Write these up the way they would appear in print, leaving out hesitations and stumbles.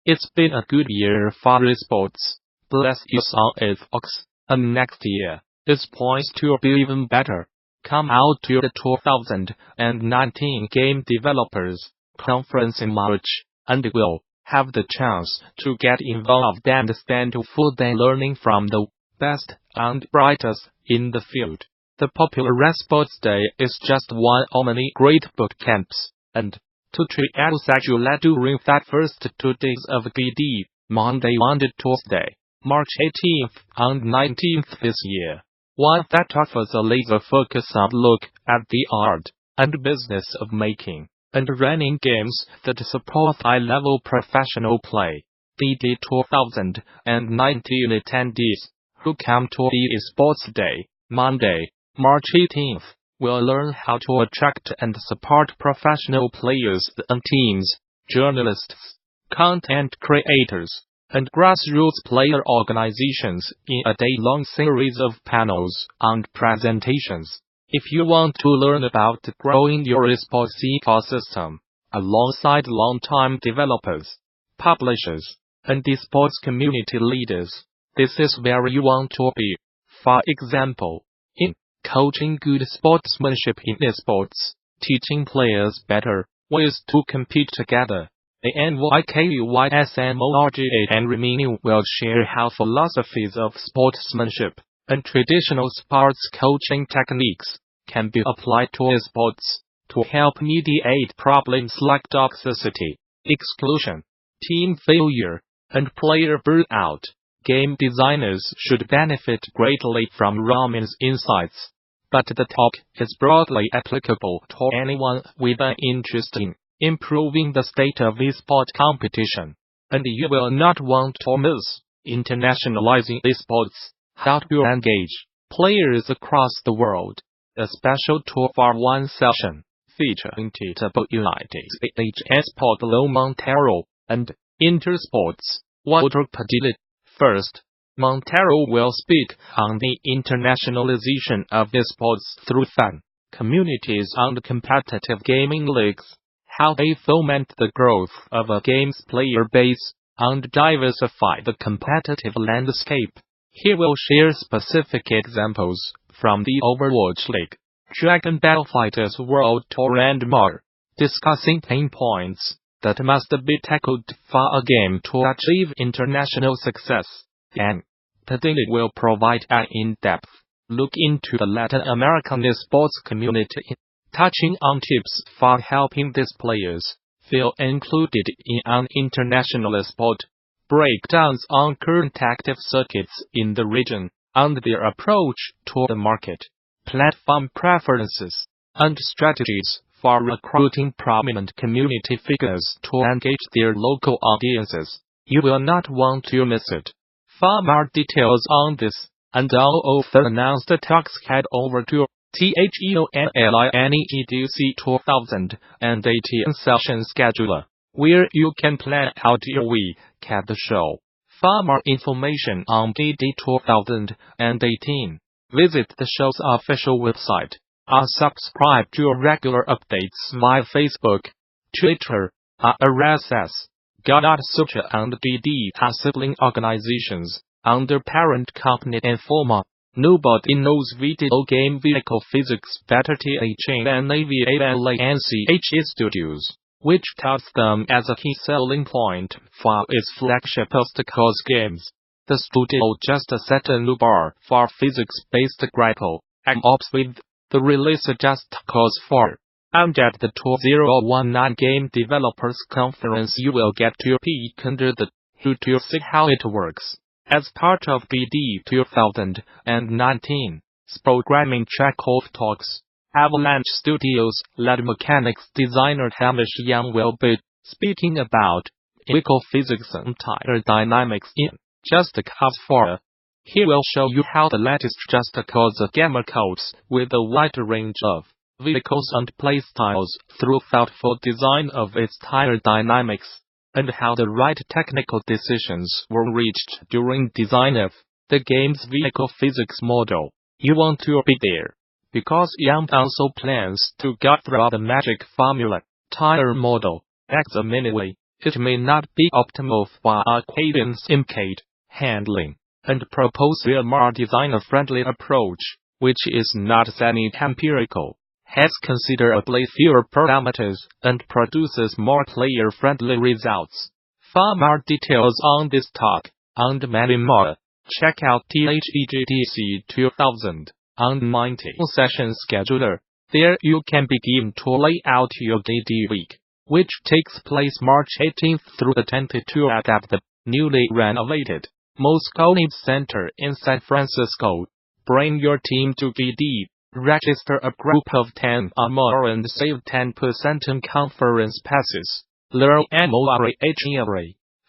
It's been a good year for esports. Bless you on it, folks. And next year, it's poised to be even better. Come out to the 2019 Game Developers Conference in March, and we'll have the chance to get involved and spend a full day learning from the best and brightest in the field. The popular esports day is just one of many great boot camps, and to treat schedule during that first 2 days of GD, Monday and Tuesday, March 18th and 19th this year. One that offers a laser focus on look at the art and business of making and running games that support high-level professional play. The 2019 attendees who come to the Esports Day, Monday, March 18th, will learn how to attract and support professional players and teams, journalists, content creators, and grassroots player organizations in a day-long series of panels and presentations. If you want to learn about growing your esports ecosystem, alongside long-time developers, publishers, and esports community leaders, this is where you want to be. For example, in coaching good sportsmanship in esports, teaching players better ways to compete together, the NYKUYSMORGA and Remini will share how philosophies of sportsmanship and traditional sports coaching techniques can be applied to esports to help mediate problems like toxicity, exclusion, team failure, and player burnout. Game designers should benefit greatly from Ramin's insights, but the talk is broadly applicable to anyone with an interest in improving the state of esports competition, and you will not want to miss Internationalizing Esports, how to engage players across the world, a special 2-for-1 session featuring Titable United esport Lo Montero and Intersports Walter Padilla. First, Montero will speak on the internationalization of esports through fan communities and competitive gaming leagues, how they foment the growth of a game's player base and diversify the competitive landscape. He will share specific examples from the Overwatch League, Dragon Battle Fighters World Tour and more, discussing pain points that must be tackled for a game to achieve international success. And Padilla will provide an in-depth look into the Latin American esports community, touching on tips for helping these players feel included in an international sport, breakdowns on current active circuits in the region, and their approach to the market, platform preferences, and strategies for recruiting prominent community figures to engage their local audiences. You will not want to miss it. For more details on this and all of the announced talks, head over to THEONLINEDC 2018 session scheduler, where you can plan out your week at the show. For more information on GD 2018, visit the show's official website, or subscribe to regular updates via Facebook, Twitter, RSS. Gamasutra and GD are sibling organizations under parent company Informa. Nobody knows video game vehicle physics better than AVALANCH Studios, which touts them as a key selling point for its flagship post-cause games. The studio just set a new bar for physics-based grapple and ops with the release Just Cause 4. And at the 2019 Game Developers Conference you will get to peek under the hood to see how it works. As part of GD 2019's programming track of talks, Avalanche Studios' lead mechanics designer Hamish Young will be speaking about vehicle physics and tire dynamics in Just Cause 4. He will show you how the latest Just Cause game codes with a wide range of vehicles and playstyles through thoughtful design of its tire dynamics, and how the right technical decisions were reached during design of the game's vehicle physics model. You want to be there, because Young also plans to go through the magic formula, tire model, examining it may not be optimal for arcade arcade handling, and propose a more designer-friendly approach, which is not semi-empirical, has considerably fewer parameters, and produces more player-friendly results. For more details on this talk, and many more, check out GDC 2019 session scheduler. There you can begin to lay out your GD week, which takes place March 18th through the 22nd at the newly renovated Moscone Center in San Francisco. Bring your team to GD, register a group of 10 or more and save 10% on conference passes. Learn more.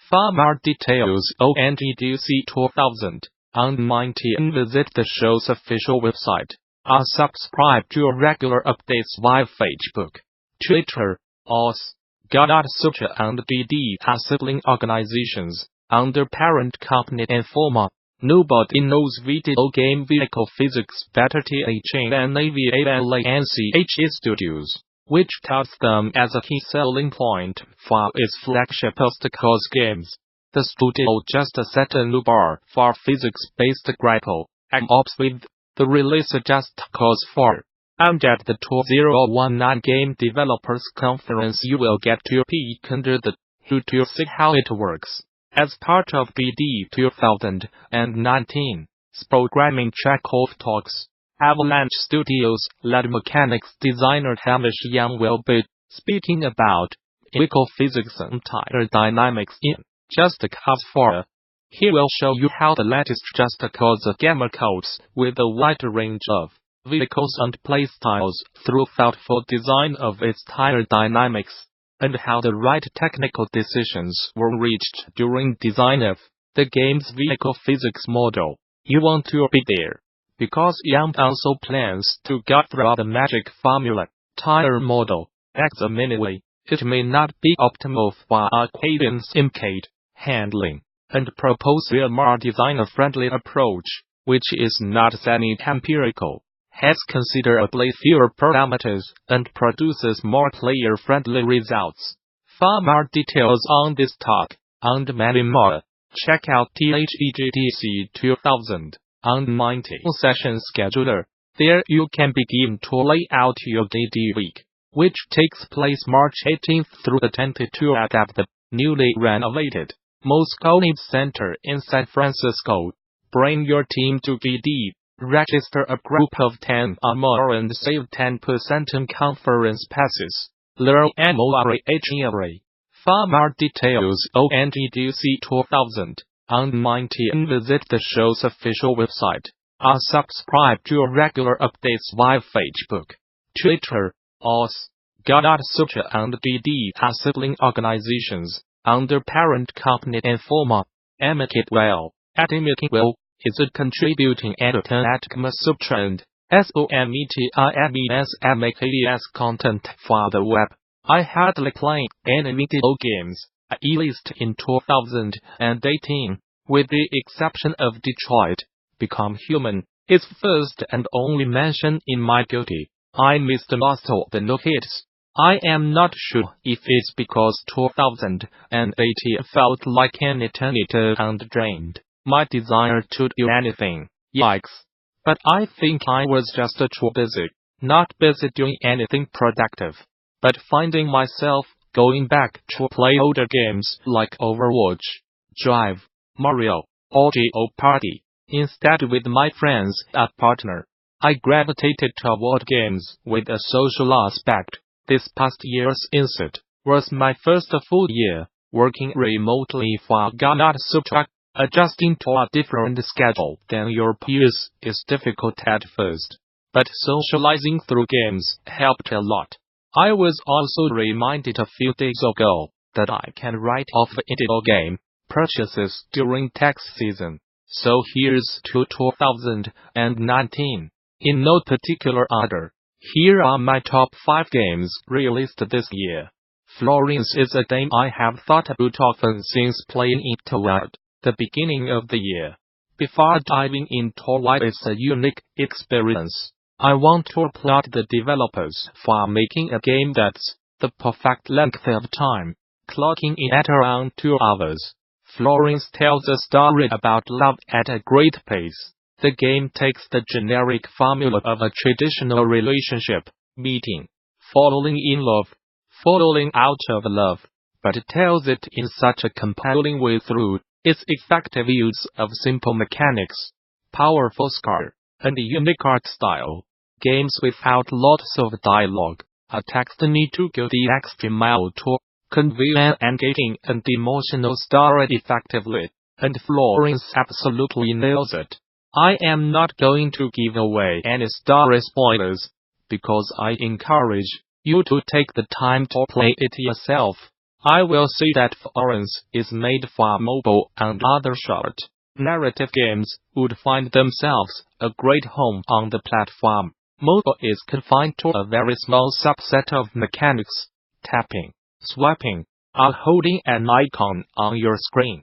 For more details on GDC 2019, visit the show's official website, or subscribe to regular updates via Facebook, Twitter, OS. Gamasutra and GD are sibling organizations under parent company Informa. Nobody knows video game vehicle physics better than AVALANCH Studios, which touts them as a key selling point for its flagship obstacles games. The studio just set a new bar for physics-based grapple ops with the release of Just Cause 4. And at the 2019 Game Developers Conference you will get to peek under the hood to see how it works. As part of GD 2019's programming track of talks, Avalanche Studios lead mechanics designer Hamish Young will be speaking about vehicle physics and tire dynamics in Just Cause 4. He will show you how the latest Just Cause game copes with a wide range of vehicles and playstyles through thoughtful design of its tire dynamics, and how the right technical decisions were reached during design of the game's vehicle physics model. You want to be there, because Young also plans to go through the magic formula tire model examiningly. It may not be optimal for arcade arcade handling, and propose a more designer-friendly approach, which is not semi-empirical, has considerably fewer parameters, and produces more player-friendly results. For more details on this talk, and many more, check out GDC 2019 session scheduler. There you can begin to lay out your GD week, which takes place March 18th through the 22nd at the newly renovated Moscone Center in San Francisco. Bring your team to GD, register a group of 10 or more and save 10% on conference passes. Learn more. For more details on GDC 2019, visit the show's official website, or subscribe to regular updates via Facebook, Twitter, OS. Gamasutra and GD are sibling organizations under parent company Informa. Well, at Well is a contributing editor at Gamasutra and SOMETIMESMAKDS content for the web. I hardly play any video games, at least in 2018, with the exception of Detroit Become Human, its first and only mention in my duty. I missed most of the new hits. I am not sure if it's because 2018 felt like an eternity and drained my desire to do anything. Yikes. But I think I was just too busy, not busy doing anything productive, but finding myself going back to play older games like Overwatch, Drive, Mario, or Jeopardy, instead with my friends or partner. I gravitated toward games with a social aspect. This past year's insert was my first full year working remotely for Gamasutra. Adjusting to a different schedule than your peers is difficult at first, but socializing through games helped a lot. I was also reminded a few days ago that I can write off video game purchases during tax season. So here's to 2019. In no particular order, here are my top 5 games released this year. Florence is a game I have thought about often since playing it toward the beginning of the year. Before diving into why it's a unique experience, I want to applaud the developers for making a game that's the perfect length of time. clocking in at around 2 hours. Florence tells a story about love at a great pace. The game takes the generic formula of a traditional relationship, meeting, falling in love, falling out of love, but tells it in such a compelling way through its effective use of simple mechanics, powerful score, and a unique art style. Games without lots of dialogue, a text need to go the extra mile to convey an engaging and emotional story effectively, and Florence absolutely nails it. I am not going to give away any story spoilers, because I encourage you to take the time to play it yourself. I will say that Florence is made for mobile, and other short narrative games would find themselves a great home on the platform. Mobile is confined to a very small subset of mechanics, tapping, swiping, or holding an icon on your screen.